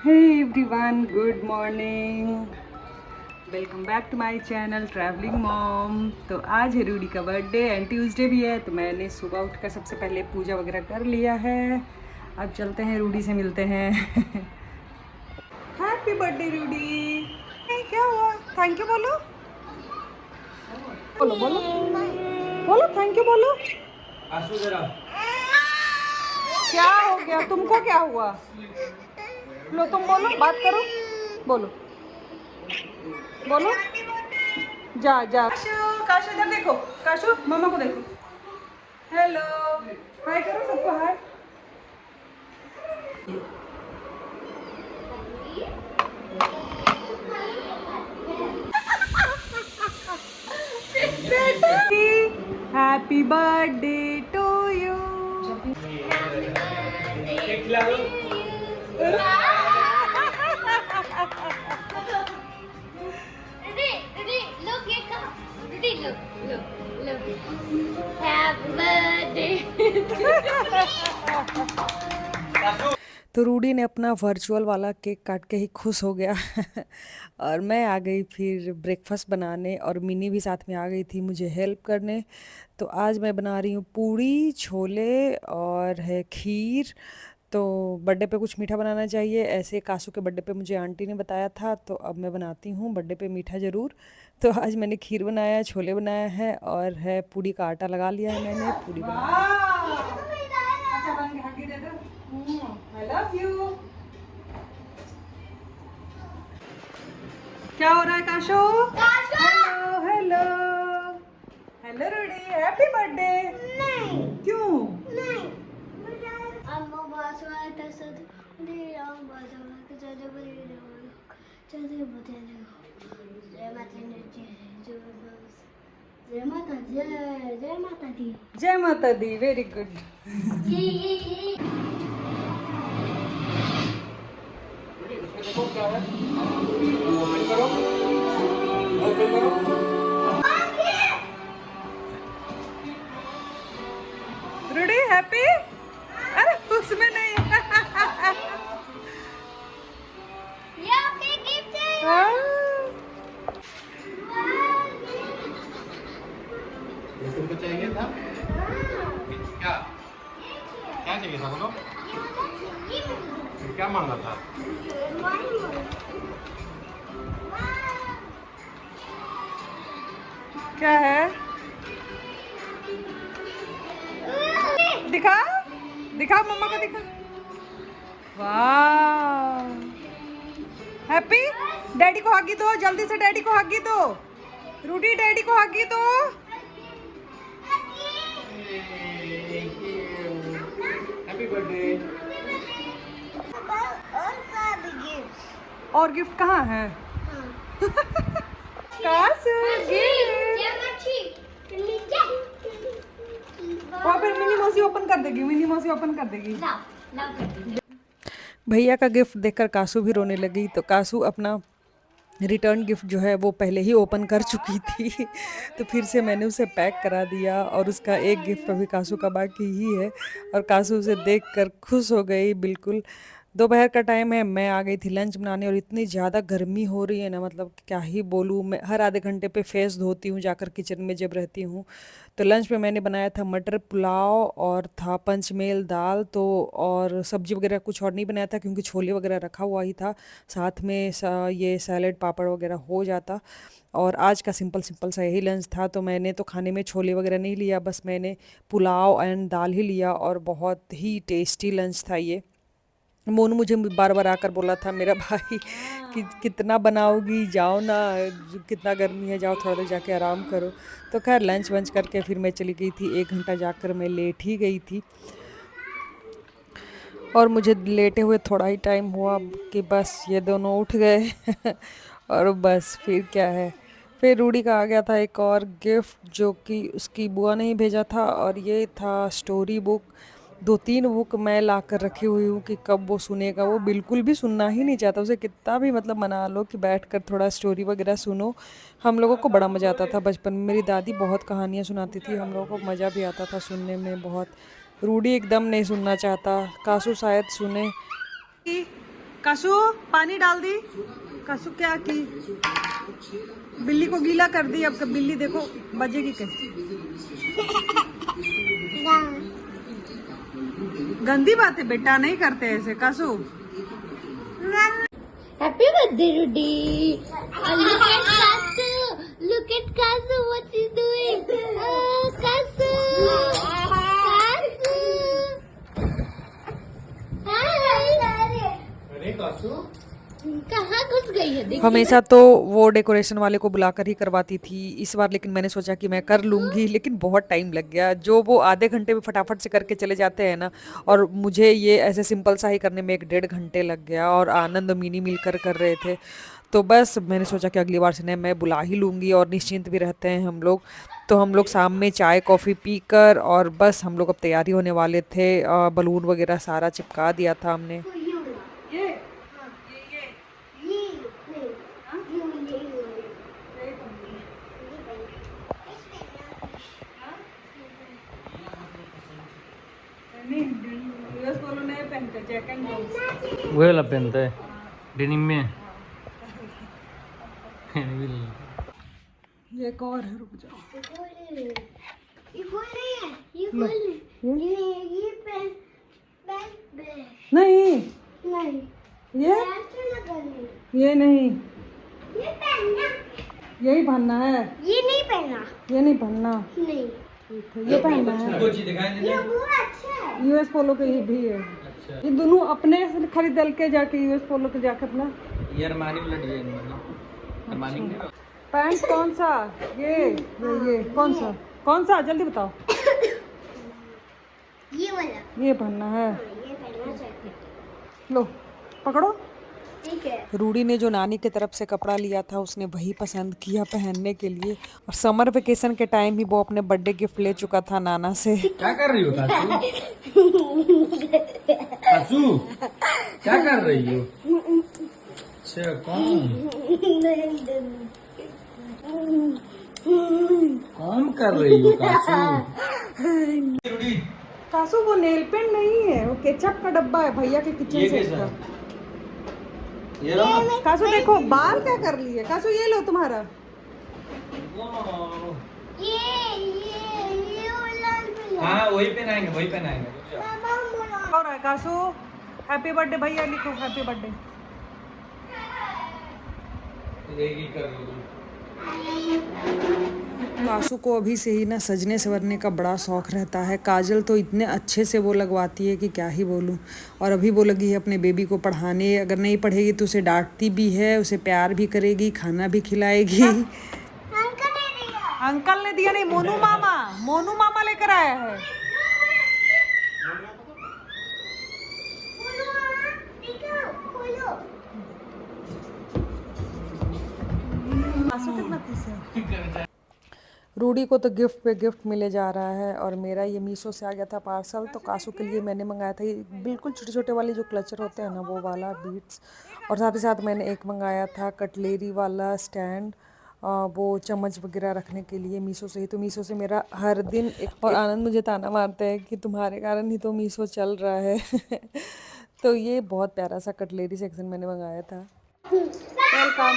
Hey everyone, good morning. Welcome back to my channel travelling mom. तो आज है रूडी का बर्थडे एंड ट्यूसडे भी है, तो मैंने सुबह उठकर सबसे पहले पूजा वगैरह कर लिया है। अब चलते हैं, रूडी से मिलते हैं। Happy birthday Rudy. क्या हुआ? थैंक यू बोलो, बोलो बोलो बोलो, थैंक यू बोलो। क्या हो गया तुमको? क्या हुआ? लो तुम बोलो, बात करो, बोलो बोलो। जा जा काशू, काशू इधर देखो, काशू मम्मा को देखो। हेलो, हाय करो सबको, hi. Happy birthday to you. तो रूडी ने अपना वर्चुअल वाला केक काट के ही खुश हो गया। और मैं आ गई फिर ब्रेकफास्ट बनाने, और मिनी भी साथ में आ गई थी मुझे हेल्प करने। तो आज मैं बना रही हूँ पूड़ी छोले और है खीर। तो बर्थडे पे कुछ मीठा बनाना चाहिए, ऐसे कासू के बर्थडे पे मुझे आंटी ने बताया था, तो अब मैं बनाती हूँ बर्थडे पे मीठा ज़रूर। तो आज मैंने खीर बनाया, छोले बनाया है, और है पूड़ी का आटा लगा लिया है, मैंने पूड़ी बना ली। I love you। क्या हो रहा है Kashu? Hello hello hello Rudy, happy birthday. नहीं। क्यों? नहीं। जय माता दी, वेरी गुड। Rudy happy? अरे उसमें नहीं। हाँ। तुमको चाहिए था? क्या क्या चाहिए था बोलो? क्या मांगा था? क्या है? दिखा दिखा, मम्मा को दिखा। वाह, हैप्पी। डैडी को हगी दो, जल्दी से डैडी को हगी दो। रूडी डैडी को हगी दो। Happy birthday. और गिफ्ट कहाँ है? कासू और फिर मिनी मौसी ओपन कर देगी, मिनी मौसी ओपन कर देगी। भैया का गिफ्ट देखकर कासू भी रोने लगी। तो कासू अपना रिटर्न गिफ्ट जो है वो पहले ही ओपन कर चुकी थी। तो फिर से मैंने उसे पैक करा दिया, और उसका एक गिफ्ट अभी कासू का बाकी ही है। और कासू उसे देखकर खुश हो गई बिल्कुल। दोपहर का टाइम है, मैं आ गई थी लंच बनाने, और इतनी ज़्यादा गर्मी हो रही है ना, मतलब क्या ही बोलूँ। मैं हर आधे घंटे पे फेस धोती हूँ जाकर किचन में जब रहती हूँ। तो लंच में मैंने बनाया था मटर पुलाव, और था पंचमेल दाल। तो और सब्जी वगैरह कुछ और नहीं बनाया था, क्योंकि छोले वगैरह रखा हुआ ही था। साथ में ये सैलेड पापड़ वगैरह हो जाता। और आज का सिंपल सिंपल सा यही लंच था। तो मैंने तो खाने में छोले वगैरह नहीं लिया, बस मैंने पुलाव एंड दाल ही लिया, और बहुत ही टेस्टी लंच था ये। मोनू मुझे बार बार आकर बोला था मेरा भाई कि कितना बनाओगी, जाओ ना, कितना गर्मी है, जाओ थोड़ा देर जाके आराम करो। तो खैर लंच वंच करके फिर मैं चली गई थी, 1 घंटा जाकर मैं लेट ही गई थी। और मुझे लेटे हुए थोड़ा ही टाइम हुआ कि बस ये दोनों उठ गए। और बस फिर क्या है, फिर रूडी का आ गया था एक और गिफ्ट, जो कि उसकी बुआ ने ही भेजा था, और ये था स्टोरी बुक। 2-3 बुक मैं ला कर रखी हुई हूँ कि कब वो सुनेगा। वो बिल्कुल भी सुनना ही नहीं चाहता, उसे कितना भी मतलब मना लो कि बैठ कर थोड़ा स्टोरी वगैरह सुनो। हम लोगों को बड़ा मज़ा आता था बचपन में, मेरी दादी बहुत कहानियाँ सुनाती थी, हम लोगों को मज़ा भी आता था सुनने में बहुत। रूडी एकदम नहीं सुनना चाहता, कासू शायद सुने। कासू पानी डाल दी। कासू क्या की, बिल्ली को गीला कर दी। अब बिल्ली देखो बजेगी कैसे। गंदी बात है बेटा, नहीं करते ऐसे kasu. Happy birthday, Rudy! Look at Kasu! Look at Kasu! What he's doing? Kasu! Kasu! Hi! अरे कासू कहाँ घुस गई है? देखिए। हमेशा तो वो डेकोरेशन वाले को बुलाकर ही करवाती थी, इस बार लेकिन मैंने सोचा कि मैं कर लूँगी, लेकिन बहुत टाइम लग गया। जो वो आधे घंटे में फटाफट से करके चले जाते हैं ना, और मुझे ये ऐसे सिंपल सा ही करने में 1 डेढ़ घंटे लग गया। और आनंद और मिनी मिलकर कर रहे थे, तो बस मैंने सोचा कि अगली बार से नहीं, मैं बुला ही लूँगी और निश्चिंत भी रहते हैं हम लोग। तो हम लोग शाम में चाय कॉफ़ी पीकर और बस हम लोग अब तैयारी होने वाले थे। बलून वगैरह सारा चिपका दिया था हमने। वही वाला पहनता है डेनिम में। ये एक और है, रुक जाओ। ये खोल नहीं है, ये खोल नहीं, ये पेन नहीं नहीं, ये ऐसे लगा नहीं, ये नहीं, ये पहनना, यही पहनना है। ये नहीं पहना, ये नहीं पहनना, नहीं, ये पहनना है। ये वो अच्छा है। यूएस पोलो के ही भी है। ये दोनों अपने से खरीद के जाके यूएस पोलो के जाके अपना। ये अरमानी वाला डिजाइन वाला। अरमानी में पैंट कौन सा? ये कौन सा जल्दी बताओ। ये वाला, ये पहनना है। ये पहनना चाहिए। लो पकड़ो। ठीक है। रूडी ने जो नानी की तरफ से कपड़ा लिया था उसने वही पसंद किया पहनने के लिए, और समर वेकेशन के टाइम ही वो अपने बर्थडे गिफ्ट ले चुका था नाना से। क्या कर रही हो कासू? कासू क्या कर रही हो? अच्छा कौन कर रही हो कासू? कासू वो नेल पेंट नहीं है, वो केचप का डब्बा है भैया के किचन ये से कैसा का। है? ये रहा? कासू देखो बाल क्या कर लिए। कासू ये लो तुम्हारा। ये वाला भी है। हाँ वही पहनाएंगे वही पहनाएंगे। रुक जाओ। मामा बोला। और है कासू हैप्पी बर्थडे भैया लिखो, हैप्पी बर्थडे। यही कर रही हो। कासू को अभी से ही ना सजने संवरने का बड़ा शौक रहता है। काजल तो इतने अच्छे से वो लगवाती है कि क्या ही बोलूँ। और अभी वो लगी है अपने बेबी को पढ़ाने। अगर नहीं पढ़ेगी तो उसे डांटती भी है, उसे प्यार भी करेगी, खाना भी खिलाएगी। अंकल ने दिया नहीं, मोनू मामा लेकर आया है। कासू कितना खुश है। रूडी को तो गिफ्ट पे गिफ्ट मिले जा रहा है, और मेरा ये मीशो से आ गया था पार्सल। तो कासू के लिए मैंने मंगाया था ये बिल्कुल छोटे छोटे वाले जो क्लचर होते हैं ना, वो वाला बीट्स। और साथ ही साथ मैंने एक मंगाया था कटलेरी वाला स्टैंड, वो चम्मच वगैरह रखने के लिए मीशो से ही। तो मीशो से मेरा हर दिन एक। और आनंद मुझे ताना मारता है कि तुम्हारे कारण ही तो मीशो चल रहा है। तो ये बहुत प्यारा सा कटलेरी सेक्शन मैंने मंगाया था। वेलकम।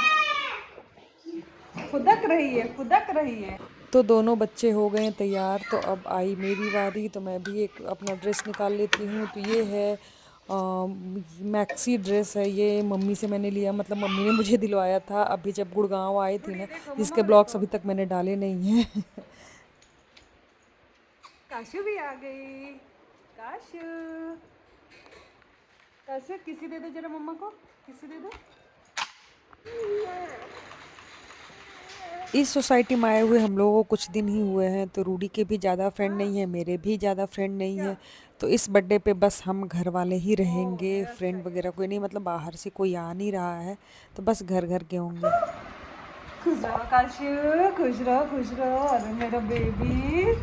खुदक रही है। तो दोनों बच्चे हो गए तैयार, तो अब आई मेरी बारी। तो मैं भी एक अपना ड्रेस निकाल लेती हूँ। तो ये है मैक्सी ड्रेस है, ये मम्मी से मैंने लिया, मतलब मम्मी ने मुझे दिलवाया था अभी जब गुड़गांव आई थी ना। इसके ब्लॉग्स अभी तक मैंने डाले नहीं हैं। काशू भी आ गई। काशू किसी दे दो जरा, मम्मा को किसी दे दो। इस सोसाइटी में आए हुए हम लोगों को कुछ दिन ही हुए हैं, तो रूडी के भी ज़्यादा फ्रेंड नहीं है, मेरे भी ज़्यादा फ्रेंड नहीं है। तो इस बर्थडे पे बस हम घर वाले ही रहेंगे, फ्रेंड वगैरह कोई नहीं, मतलब बाहर से कोई आ नहीं रहा है, तो बस घर घर के होंगे। खुश रहो काशू, खुश रहो। अरे मेरा बेबी।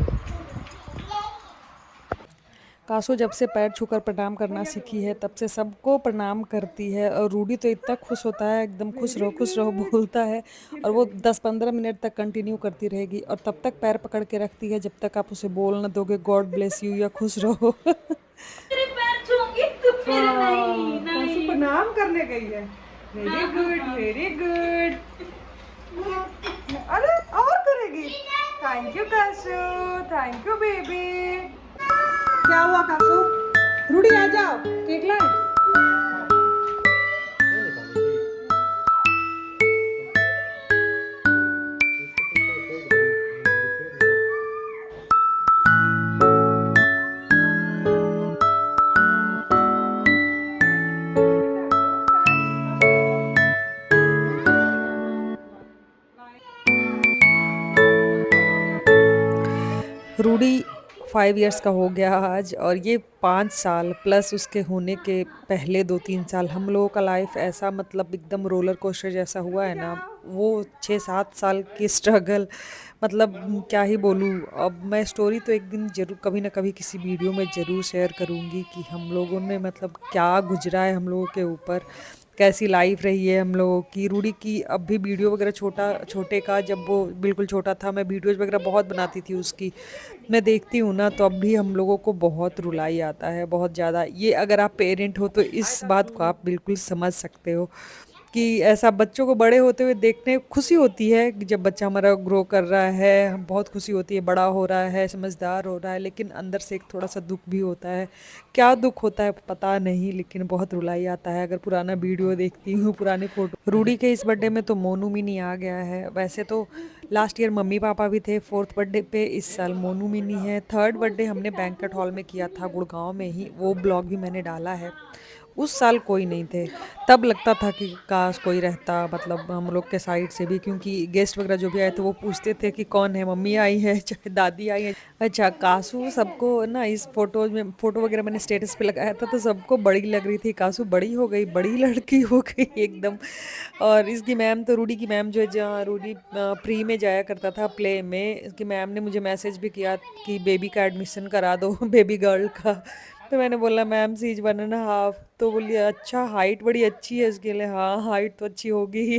कासू जब से पैर छूकर प्रणाम करना सीखी है तब से सबको प्रणाम करती है। और रूडी तो इतना खुश होता है, एकदम खुश रहो बोलता है, और वो 10-15 मिनट तक कंटिन्यू करती रहेगी। और तब तक पैर पकड़ के रखती है जब तक आप उसे बोल न दोगे गॉड ब्लेस यू या खुश रहो। तेरे पैर छूंगी तो फिर नहीं प्रणाम करने गई है। Very good very good. अरे और करेगी। Thank you kasu, thank you baby. क्या हुआ कासू? रूडी आ जाओ, केक लाए। रूडी 5 इयर्स का हो गया आज, और ये 5 साल प्लस उसके होने के पहले 2-3 साल हम लोगों का लाइफ ऐसा मतलब एकदम रोलर कोस्टर जैसा हुआ है ना। वो 6-7 साल की स्ट्रगल, मतलब क्या ही बोलूँ। अब मैं स्टोरी तो एक दिन ज़रूर कभी ना कभी किसी वीडियो में ज़रूर शेयर करूँगी कि हम लोगों ने मतलब क्या गुजरा है हम लोगों के ऊपर, कैसी लाइफ रही है हम लोगों की। रूडी की अब भी वीडियो वगैरह छोटे का, जब वो बिल्कुल छोटा था, मैं वीडियोज़ वगैरह बहुत बनाती थी उसकी। मैं देखती हूँ ना तो अब भी हम लोगों को बहुत रुलाई आता है, बहुत ज़्यादा। ये अगर आप पेरेंट हो तो इस बात को आप बिल्कुल समझ सकते हो कि ऐसा बच्चों को बड़े होते हुए देखने खुशी होती है कि जब बच्चा हमारा ग्रो कर रहा है, बहुत खुशी होती है, बड़ा हो रहा है, समझदार हो रहा है, लेकिन अंदर से एक थोड़ा सा दुख भी होता है। क्या दुख होता है पता नहीं, लेकिन बहुत रुलाई आता है अगर पुराना वीडियो देखती हूँ, पुरानी फोटो। रूडी के इस बर्थडे में तो मोनू मिनी आ गया है। वैसे तो लास्ट ईयर मम्मी पापा भी थे 4th बर्थडे पे, इस साल मोनू मिनी है। 3rd बर्थडे हमने बैंक्वेट हॉल में किया था गुड़गांव में ही, वो ब्लॉग भी मैंने डाला है। उस साल कोई नहीं थे, तब लगता था कि काश कोई रहता, मतलब हम लोग के साइड से भी, क्योंकि गेस्ट वगैरह जो भी आए थे वो पूछते थे कि कौन है, मम्मी आई है चाहे दादी आई है। अच्छा कासू सबको ना, इस फोटोज में फोटो वगैरह मैंने स्टेटस पे लगाया था तो सबको बड़ी लग रही थी। कासू बड़ी हो गई, बड़ी लड़की हो गई एकदम। और इसकी मैम तो, रूडी की मैम जो है, जहाँ रूडी प्री में जाया करता था प्ले में, इसकी मैम ने मुझे मैसेज भी किया कि बेबी का एडमिशन करा दो बेबी गर्ल का। तो मैंने बोला मैम सी इज 1.5, तो बोली अच्छा हाइट बड़ी अच्छी है इसके लिए। हाँ हाइट तो अच्छी होगी ही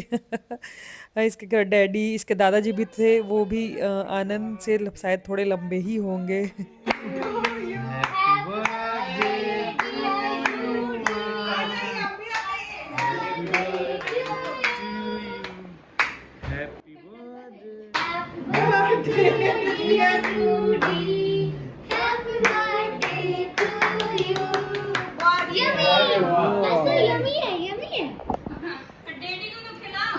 इसके घर डैडी, इसके दादाजी भी थे, वो भी आनंद से शायद थोड़े लंबे ही होंगे यम्मी है यम्मी है। डैडी को तो खिलाओ।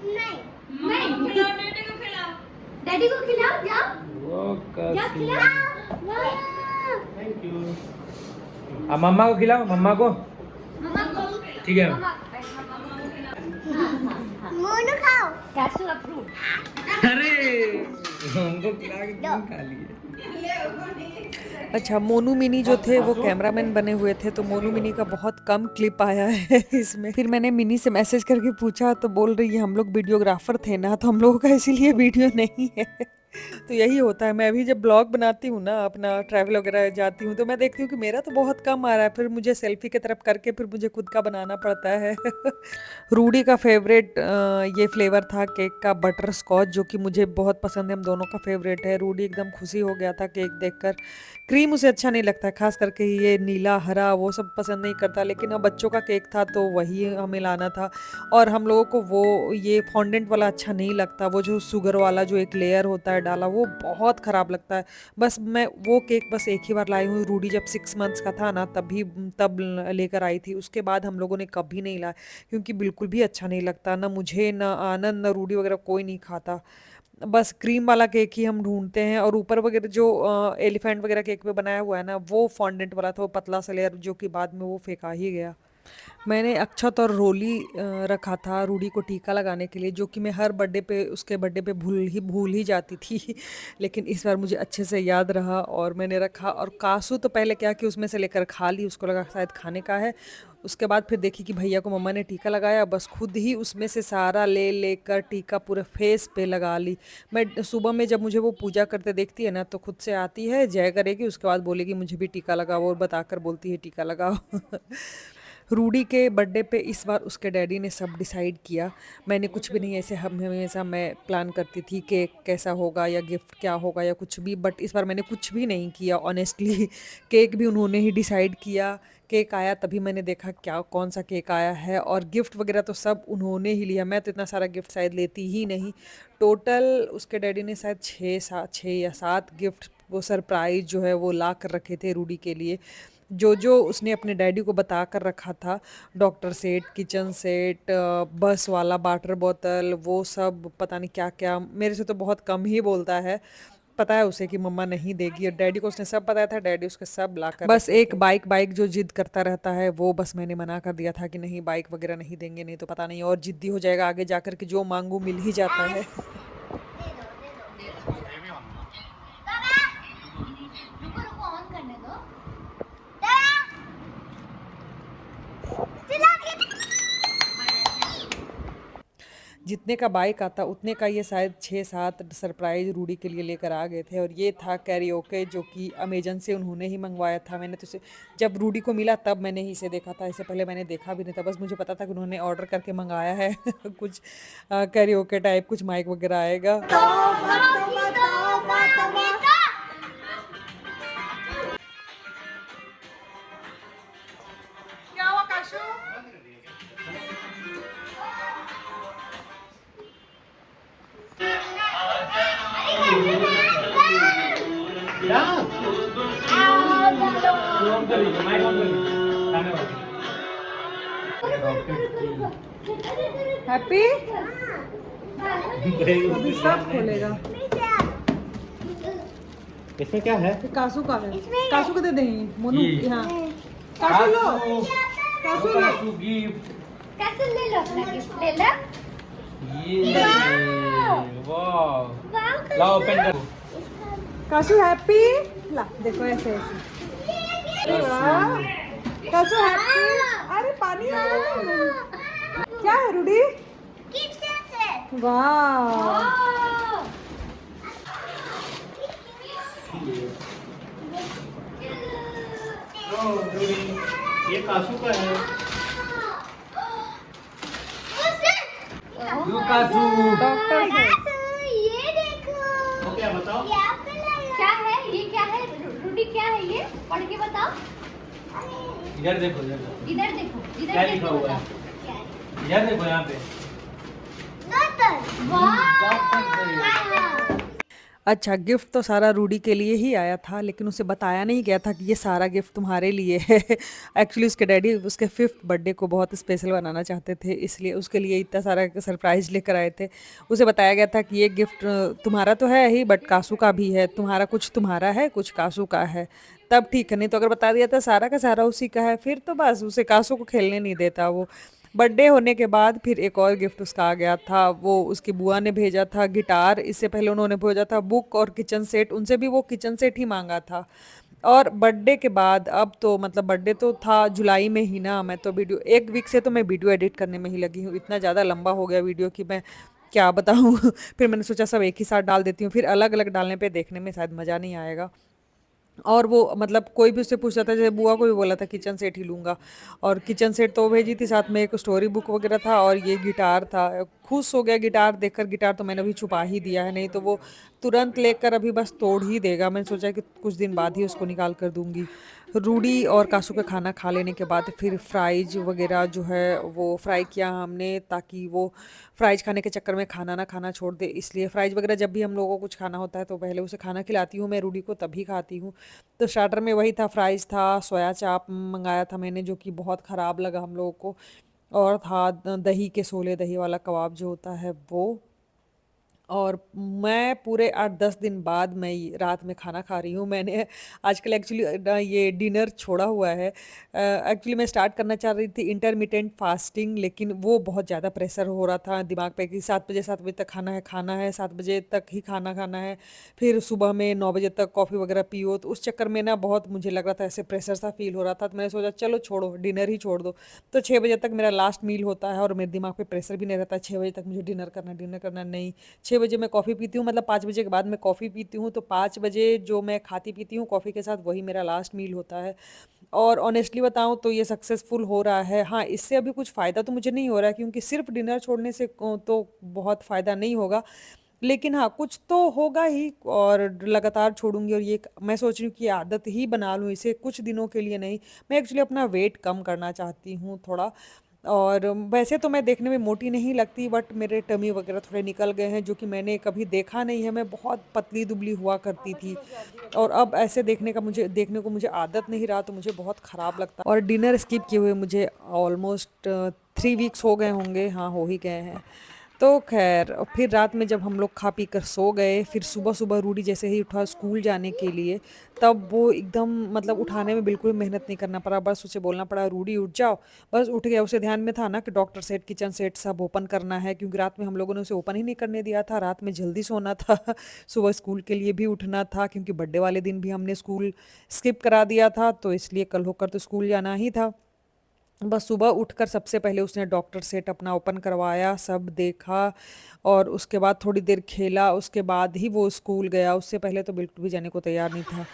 नहीं नहीं खिलाओ, डैडी को खिलाओ। डैडी को खिलाओ, जाओ जाओ खिलाओ। Thank you. अब मम्मा को खिलाओ, मम्मा को। मम्मा को ठीक है। मोनू खाओ। कैसे अप्रूव? अरे हमको खिला के तुम खा लिए। अच्छा मोनू मिनी जो थे वो कैमरामैन बने हुए थे, तो मोनू मिनी का बहुत कम क्लिप आया है इसमें। फिर मैंने मिनी से मैसेज करके पूछा तो बोल रही है हम लोग वीडियोग्राफर थे ना, तो हम लोगों का इसीलिए वीडियो नहीं है तो यही होता है। मैं भी जब ब्लॉग बनाती हूँ ना, अपना ट्रैवल वगैरह जाती हूँ, तो मैं देखती हूँ कि मेरा तो बहुत कम आ रहा है, फिर मुझे सेल्फी की तरफ करके फिर मुझे खुद का बनाना पड़ता है रूडी का फेवरेट ये फ्लेवर था केक का, बटर स्कॉच, जो कि मुझे बहुत पसंद है, हम दोनों का फेवरेट है। रूडी एकदम खुशी हो गया था केक देखकर। क्रीम उसे अच्छा नहीं लगता है, खास करके ये नीला हरा वो सब पसंद नहीं करता, लेकिन अब बच्चों का केक था तो वही हमें लाना था। और हम लोगों को वो ये फॉन्डेंट वाला अच्छा नहीं लगता, वो जो शुगर वाला जो एक लेयर होता है डाला, वो बहुत ख़राब लगता है। बस मैं वो केक बस एक ही बार लाई हूँ, रूडी जब 6 मंथ्स का था ना तब लेकर आई थी, उसके बाद हम लोगों ने कभी नहीं लाया, क्योंकि बिल्कुल भी अच्छा नहीं लगता, ना मुझे ना आनंद ना रूडी वगैरह कोई नहीं खाता। बस क्रीम वाला केक ही हम ढूंढते हैं। और ऊपर वगैरह जो एलिफेंट वगैरह केक पे बनाया हुआ है ना, वो फॉन्डेंट वाला था, वो पतला सा लेयर, जो कि बाद में वो फेंका ही गया। मैंने अक्षत और रोली रखा था रूडी को टीका लगाने के लिए, जो कि मैं हर बर्थडे पे, उसके बर्थडे पे भूल ही जाती थी लेकिन इस बार मुझे अच्छे से याद रहा और मैंने रखा। और कासू तो पहले क्या कि उसमें से लेकर खा ली, उसको लगा शायद खाने का है। उसके बाद फिर देखी कि भैया को मम्मा ने टीका लगाया, बस खुद ही उसमें से सारा ले लेकर टीका पूरे फेस पे लगा ली। मैं सुबह में जब मुझे वो पूजा करते देखती है ना, तो खुद से आती है, जय करेगी, उसके बाद बोलेगी मुझे भी टीका लगाओ, और बताकर बोलती है टीका लगाओ रूडी के बर्थडे पे इस बार उसके डैडी ने सब डिसाइड किया। मैंने कुछ भी नहीं, ऐसे हम हमेशा मैं प्लान करती थी केक कैसा होगा या गिफ्ट क्या होगा या कुछ भी, बट इस बार मैंने कुछ भी नहीं किया ऑनेस्टली केक भी उन्होंने ही डिसाइड किया केक आया तभी मैंने देखा क्या कौन सा केक आया है, और गिफ्ट वगैरह तो सब उन्होंने ही लिया, मैं तो इतना सारा गिफ्ट शायद लेती ही नहीं। टोटल उसके डैडी ने शायद 6 या 7 गिफ्ट वो सरप्राइज जो है वो ला कर रखे थे रूडी के लिए, जो जो उसने अपने डैडी को बता कर रखा था। डॉक्टर सेट, किचन सेट, बस वाला वाटर बोतल, वो सब पता नहीं क्या क्या। मेरे से तो बहुत कम ही बोलता है, पता है उसे कि मम्मा नहीं देगी, और डैडी को उसने सब बताया था, डैडी उसके सब ला कर बस एक बाइक बाइक जो जिद करता रहता है वो बस मैंने मना कर दिया था कि नहीं बाइक वगैरह नहीं देंगे, नहीं तो पता नहीं और जिद्दी हो जाएगा आगे जाकर कि जो मांगू मिल ही जाता है। रुको रुको ऑन करने दो। जितने का बाइक आता उतने का ये शायद 6-7 सरप्राइज रूडी के लिए लेकर आ गए थे, और ये था कैरियोके जो कि अमेजन से उन्होंने ही मंगवाया था। मैंने तो इसे जब रूडी को मिला तब मैंने ही इसे देखा था, इससे पहले मैंने देखा भी नहीं था, बस मुझे पता था कि उन्होंने ऑर्डर करके मंगाया है कुछ कैरियोके टाइप कुछ माइक वगैरह आएगा। क्या हुआ काशू? ऑन कर लीजिए, माइक ऑन कर लीजिए, गाने वाली। हैप्पी अभी सब खोलेगा। इसमें क्या है? ये कासू का है, कासू को दे देंगे मोनू। ये। यहाँ कासू लो, कासू लो। कासू गिफ्ट। कैसे ले लो अपना गिफ्ट ले लो। ये वाह, लाओ ओपन कर। कासू हैप्पी, ला देखो ऐसे ऐसे। वाह कासू हैप्पी। अरे पानी आ रहा। क्या है रूडी? किचन से वाह ये कासू का है। यू कासू। डॉक्टर से। ये देखो। तो क्या बताओ? क्या है ये? क्या है रूडी? क्या है ये? पढ़ के बताओ। इधर देखो, इधर देखो। इधर देखो, इधर क्या देख लिखा के हुआ है? बताओ। इधर देखो यहाँ पे। वाह। अच्छा गिफ्ट तो सारा रूडी के लिए ही आया था, लेकिन उसे बताया नहीं गया था कि ये सारा गिफ्ट तुम्हारे लिए है। एक्चुअली उसके डैडी उसके 5th बर्थडे को बहुत स्पेशल बनाना चाहते थे, इसलिए उसके लिए इतना सारा सरप्राइज लेकर आए थे। उसे बताया गया था कि ये गिफ्ट तुम्हारा तो है ही बट कासू का भी है, तुम्हारा कुछ तुम्हारा है कुछ कासू का है, तब ठीक है, नहीं तो अगर बता दिया था सारा का सारा उसी का है फिर तो बस उसे कासू को खेलने नहीं देता वो। बर्थडे होने के बाद फिर एक और गिफ्ट उसका आ गया था, वो उसकी बुआ ने भेजा था गिटार, इससे पहले उन्होंने भेजा था बुक और किचन सेट, उनसे भी वो किचन सेट ही मांगा था। और बर्थडे के बाद अब तो मतलब बर्थडे तो था जुलाई में ही ना, मैं तो वीडियो 1 वीक से तो मैं वीडियो एडिट करने में ही लगी हूँ, इतना ज़्यादा लंबा हो गया वीडियो कि मैं क्या बताऊँ। फिर मैंने सोचा सब एक ही साथ डाल देती हूँ, फिर अलग अलग डालने पे देखने में शायद मज़ा नहीं आएगा। और वो मतलब कोई भी उससे पूछता था, जैसे बुआ को भी बोला था किचन सेट ही लूँगा, और किचन सेट तो वो भेजी थी, साथ में एक स्टोरी बुक वगैरह था और ये गिटार था। खुश हो गया गिटार देखकर, गिटार तो मैंने अभी छुपा ही दिया है, नहीं तो वो तुरंत लेकर अभी बस तोड़ ही देगा। मैंने सोचा कि कुछ दिन बाद ही उसको निकाल कर दूंगी। रूडी और कासू का खाना खा लेने के बाद फिर फ्राइज वगैरह जो है वो फ्राई किया हमने, ताकि वो फ्राइज खाने के चक्कर में खाना ना खाना छोड़ दे, इसलिए फ्राइज वगैरह जब भी हम लोगों को कुछ खाना होता है तो पहले उसे खाना खिलाती हूँ मैं, रूडी को तभी खाती हूँ। तो स्टार्टर में वही था, फ्राइज था, सोया चाप मंगाया था मैंने जो कि बहुत ख़राब लगा हम लोगों को, और था दही के सोले, दही वाला कबाब जो होता है वो। और मैं पूरे 8-10 दिन बाद मैं रात में खाना खा रही हूँ। मैंने आजकल एक्चुअली ये डिनर छोड़ा हुआ है। एक्चुअली मैं स्टार्ट करना चाह रही थी इंटरमिटेंट फास्टिंग, लेकिन वो बहुत ज़्यादा प्रेशर हो रहा था दिमाग पे कि 7 बजे तक खाना है 7 बजे तक ही खाना खाना है, फिर सुबह में 9 बजे तक कॉफ़ी वगैरह पियो, तो उस चक्कर में ना बहुत मुझे लग रहा था, ऐसे प्रेशर सा फील हो रहा था, तो मैंने सोचा चलो छोड़ो डिनर ही छोड़ दो। तो 6 बजे तक मेरा लास्ट मील होता है और मेरे दिमाग पे प्रेशर भी नहीं रहता 6 बजे तक मुझे डिनर करना नहीं। 6 बजे मैं कॉफ़ी पीती हूँ, मतलब 5 बजे के बाद मैं कॉफ़ी पीती हूँ, तो 5 बजे जो मैं खाती पीती हूँ कॉफ़ी के साथ वही मेरा लास्ट मील होता है। और ऑनेस्टली बताऊँ तो ये सक्सेसफुल हो रहा है। हाँ, इससे अभी कुछ फ़ायदा तो मुझे नहीं हो रहा है, क्योंकि सिर्फ डिनर छोड़ने से तो बहुत फ़ायदा नहीं होगा। लेकिन हाँ, कुछ तो होगा ही और लगातार छोड़ूँगी और ये मैं सोच रही हूँ कि ये आदत ही बना लूँ इसे कुछ दिनों के लिए नहीं। मैं एक्चुअली अपना वेट कम करना चाहती हूँ थोड़ा और वैसे तो मैं देखने में मोटी नहीं लगती बट मेरे टमी वगैरह थोड़े निकल गए हैं जो कि मैंने कभी देखा नहीं है। मैं बहुत पतली-दुबली हुआ करती थी और अब ऐसे देखने को मुझे आदत नहीं रहा तो मुझे बहुत ख़राब लगता और डिनर स्किप किए हुए मुझे ऑलमोस्ट 3 वीक्स हो गए होंगे। हाँ, हो ही गए हैं। तो ख़ैर फिर रात में जब हम लोग खा पी कर सो गए, फिर सुबह-सुबह रूडी जैसे ही उठा स्कूल जाने के लिए, तब वो एकदम मतलब उठाने में बिल्कुल मेहनत नहीं करना पड़ा, बस उसे बोलना पड़ा, "रूडी उठ जाओ।" बस उठ गया। उसे ध्यान में था ना कि डॉक्टर सेट, किचन सेट सब ओपन करना है क्योंकि रात में हम लोगों ने उसे ओपन ही नहीं करने दिया था। रात में जल्दी सोना था, सुबह स्कूल के लिए भी उठना था क्योंकि बर्थडे वाले दिन भी हमने स्कूल स्किप करा दिया था, तो इसलिए कल होकर तो स्कूल जाना ही था। बस सुबह उठकर सबसे पहले उसने डॉक्टर सेट अपना ओपन करवाया, सब देखा और उसके बाद थोड़ी देर खेला, उसके बाद ही वो स्कूल गया। उससे पहले तो बिल्कुल भी जाने को तैयार नहीं था।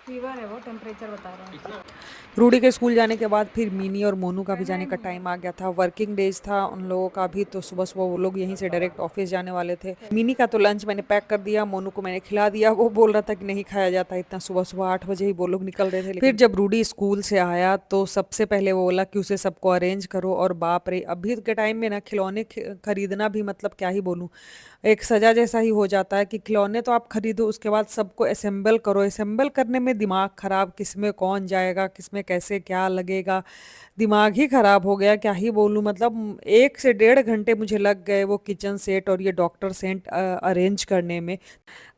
फीवर है, वो टेम्परेचर बता रहा है। रूडी के स्कूल जाने के बाद फिर मिनी और मोनू का भी जाने का टाइम आ गया था। वर्किंग डेज था उन लोगों का भी, तो सुबह-सुबह वो लोग यहीं से डायरेक्ट ऑफिस जाने वाले थे। मिनी का तो लंच मैंने पैक कर दिया, मोनू को मैंने खिला दिया। वो बोल रहा था कि नहीं खाया जाता इतना सुबह-सुबह, 8 बजे ही वो लोग निकल रहे थे। फिर जब रूडी स्कूल से आया तो सबसे पहले वो बोला कि उसे सबको अरेंज करो और बाप रे! अभी के टाइम में ना खिलौने खरीदना भी मतलब क्या ही बोलूँ, एक सजा जैसा ही हो जाता है कि खिलौने तो आप खरीदो उसके बाद सबको असेंबल करो। असेंबल करने में दिमाग खराब, किसमें कौन जाएगा, किसमें कैसे क्या लगेगा, दिमाग ही खराब हो गया। क्या ही बोलूँ, मतलब 1 से डेढ़ घंटे मुझे लग गए वो किचन सेट और ये डॉक्टर सेट अरेंज करने में।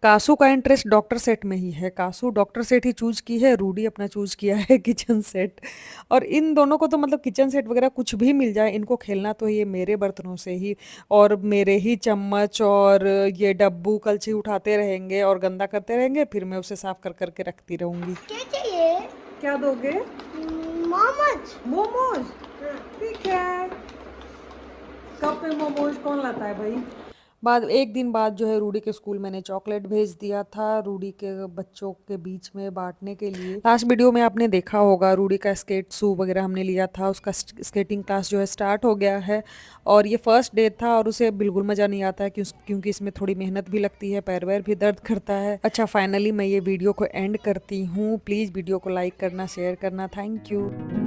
कासू का इंटरेस्ट डॉक्टर सेट में ही है। कासू डॉक्टर सेट ही चूज़ की है, रूडी अपना चूज़ किया है किचन सेट। और इन दोनों को तो मतलब किचन सेट वगैरह कुछ भी मिल जाए, इनको खेलना तो ये मेरे बर्तनों से ही और मेरे ही चम्मच और ये डब्बू कलछी उठाते रहेंगे और गंदा करते रहेंगे, फिर मैं उसे साफ कर कर के रखती रहूँगी। क्या चाहिए? क्या दोगे? मोमोज। मोमोज? ठीक है। कप में मोमोज कौन लाता है भाई? बाद 1 दिन बाद जो है रूडी के स्कूल मैंने चॉकलेट भेज दिया था, रूडी के बच्चों के बीच में बाँटने के लिए। लास्ट वीडियो में आपने देखा होगा रूडी का स्केट शू वगैरह हमने लिया था, उसका स्केटिंग क्लास जो है स्टार्ट हो गया है और ये फर्स्ट डे था और उसे बिल्कुल मज़ा नहीं आता है क्योंकि इसमें थोड़ी मेहनत भी लगती है, पैर-वैर भी दर्द करता है। अच्छा, फाइनली मैं ये वीडियो को एंड करती हूँ। प्लीज़ वीडियो को लाइक करना, शेयर करना। Thank you.